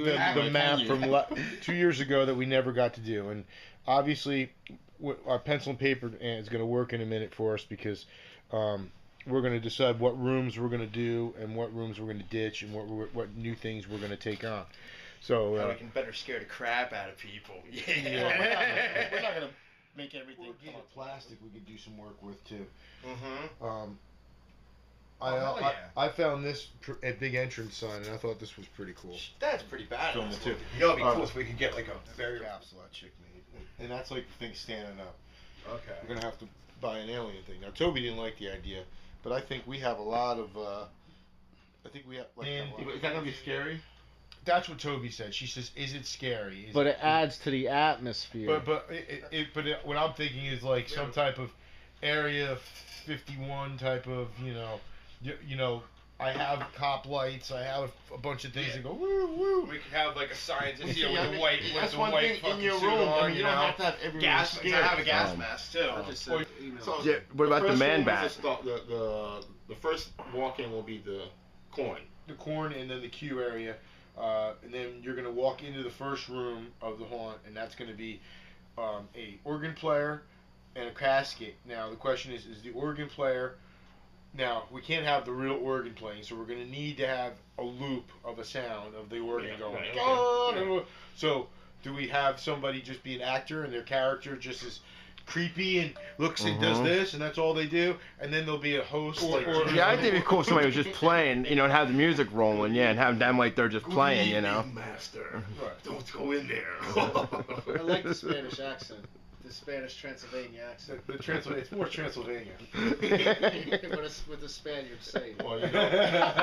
do have the map from 2 years ago that we never got to do, and obviously our pencil and paper is going to work in a minute for us because we're going to decide what rooms we're going to do and what rooms we're going to ditch and what new things we're going to take on. So we can better scare the crap out of people. Yeah. We're not going to make everything plastic. We could do some work with too. Mm-hmm. I found this a big entrance sign, and I thought this was pretty cool. That's pretty bad. Filmed it too. You know, it'd be cool if we could get like a very capsule that chick made, and that's like the thing standing up. Okay. We're gonna have to buy an alien thing. Now Toby didn't like the idea, but I think we have a lot of. I think we have. Like, is that gonna be scary? That's what Toby said. She says, "Is it scary?" But it adds to the atmosphere. But what I'm thinking is like some type of Area 51 type of you know. I have cop lights. I have a bunch of things that go woo woo. We could have like a scientist here with the white, that's one thing in your room. On, you don't have to have everyone gas. scared. I have a gas mask too. What about the man back? The first walk-in will be the corn. The corn, and then the queue area, and then you're gonna walk into the first room of the haunt, and that's gonna be a organ player and a casket. Now the question is the organ player? Now, we can't have the real organ playing, so we're going to need to have a loop of a sound of the organ going. Right, Oh! So, do we have somebody just be an actor and their character just is creepy and looks and does this, and that's all they do? And then there'll be a host? Yeah, I think it'd be cool if somebody was just playing, and have the music rolling, and have them like they're just playing, Master. Right. Don't go in there. I like the Spanish accent. The Spanish Transylvania accent. It's more Transylvania. But it's with the Spaniards saying. Well, like that.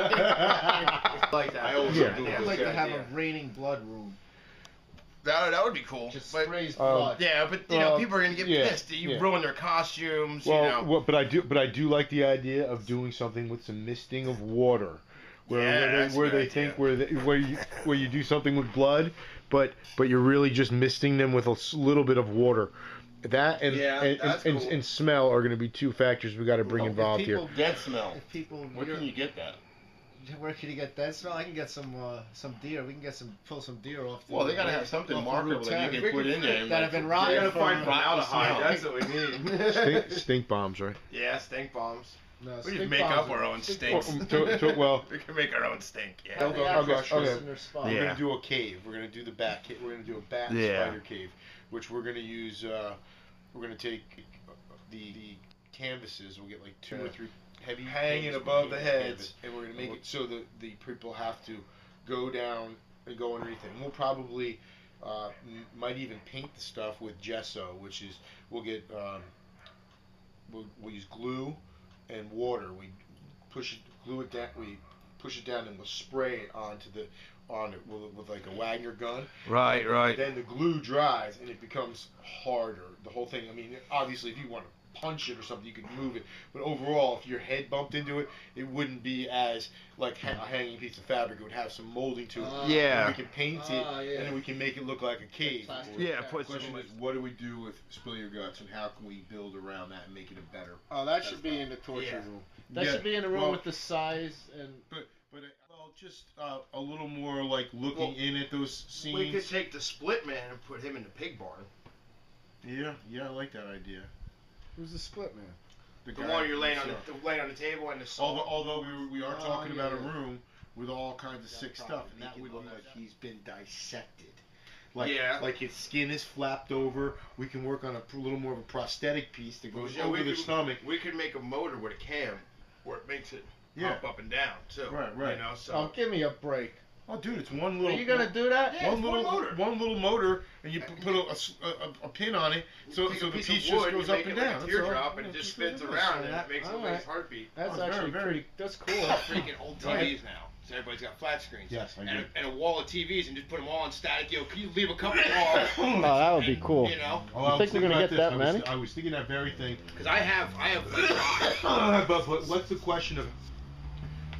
I'd like to have a raining blood room. That would be cool. Just sprays blood. Yeah, but people are gonna get pissed. You ruin their costumes. But I do like the idea of doing something with some misting of water, where you do something with blood, but you're really just misting them with a little bit of water. That and smell are going to be two factors we got to bring involved here. Dead smell. Where can you get that? Where can you get that smell? I can get some deer. We can pull some deer off. Well, they gotta have something marketable that you can put in there. That have been rotting. We gotta find formaldehyde. That's what we need. Stink bombs, right? Yeah, stink bombs. No, we just make up our own stinks. Well, we can make our own stink. Yeah. Okay. We're gonna do a cave. We're gonna do the bat cave. We're gonna do a bat and spider cave, which we're gonna use. We're gonna take the canvases. We'll get like 2 or 3 heavy hanging above the heads, and we're gonna make it so that the people have to go down and go underneath it. And we'll probably might even paint the stuff with gesso, which is we'll get we'll use glue and water. We glue it down. We push it down, and we'll spray it on it with like a Wagner gun. Right. Then the glue dries, and it becomes harder. The whole thing. I mean, obviously, if you want to punch it or something, you can move it. But overall, if your head bumped into it, it wouldn't be as like a hanging piece of fabric. It would have some molding to it. Yeah. And we can paint it, and then we can make it look like a cave. Yeah. The question is, what do we do with Spill Your Guts, and how can we build around that and make it a better? Oh, that should be in the torture room. That should be in the room with the size and. But just a little more like looking in at those scenes. We could take the Split Man and put him in the pig barn. Yeah, I like that idea. Who's the Split Man? The one you're laying on the table and the salt. Although we are talking about a room with all kinds of sick stuff, and that would be like he's been dissected. Like his skin is flapped over. We can work on a little more of a prosthetic piece that goes over the stomach. We could make a motor with a cam where it makes it hop up and down too. Right. You know, so. Oh, give me a break. Oh, dude, it's one little. Are you gonna do that? Yeah, one little motor, and you put a pin on it, so the piece just goes up and down. Like a teardrop, and it just spins around, and it makes a nice heartbeat. That's actually very. That's cool. Freaking old TVs now. So everybody's got flat screens. Yes, I do. And a wall of TVs, and just put them all on static. Can you leave a couple off? Oh, that would be cool. You know. I think we're gonna get that many. I was thinking that very thing. Because I have. But what's the question of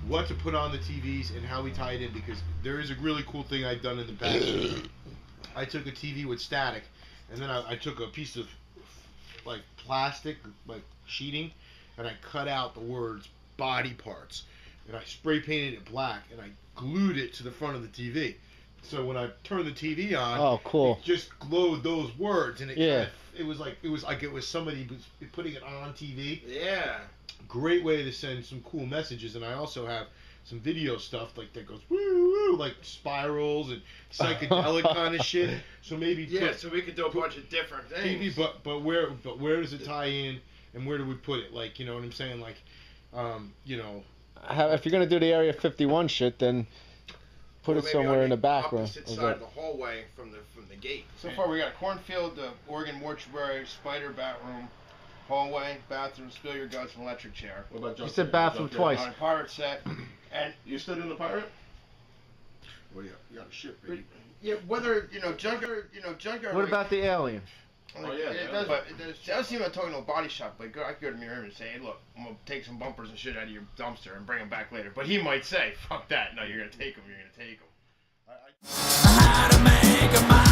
what to put on the TVs and how we tie it in? Because there is a really cool thing I've done in the past. I took a TV with static, and then I took a piece of like plastic, like sheeting, and I cut out the words body parts, and I spray painted it black, and I glued it to the front of the TV. So when I turned the TV on, Oh, cool. it just glowed those words, and it Yeah. it was like it was somebody was putting it on TV. Yeah. Great way to send some cool messages, and I also have some video stuff like that goes woo woo, like spirals and psychedelic kind of shit. So maybe so we could do a bunch of different things. TV, but where does it tie in, and where do we put it? Like, you know what I'm saying? Like, you know, If you're gonna do the Area 51 shit, then put it somewhere in the back room. Opposite side of the hallway from the gate. So far, we got a cornfield, the Oregon mortuary, spider bat room, hallway, bathroom, spill your guts, and electric chair. What about You junk? said bathroom twice. On a pirate set, and You still in the pirate? well, yeah, you got a ship, baby. yeah, whether junkyard. What about the alien? Oh, yeah, it does. But it doesn't seem like talking to a body shop. Like, I could go to him and say, "Hey, look, I'm gonna take some bumpers and shit out of your dumpster and bring them back later." But he might say, "Fuck that! No, you're gonna take them. You're gonna take them." How to make a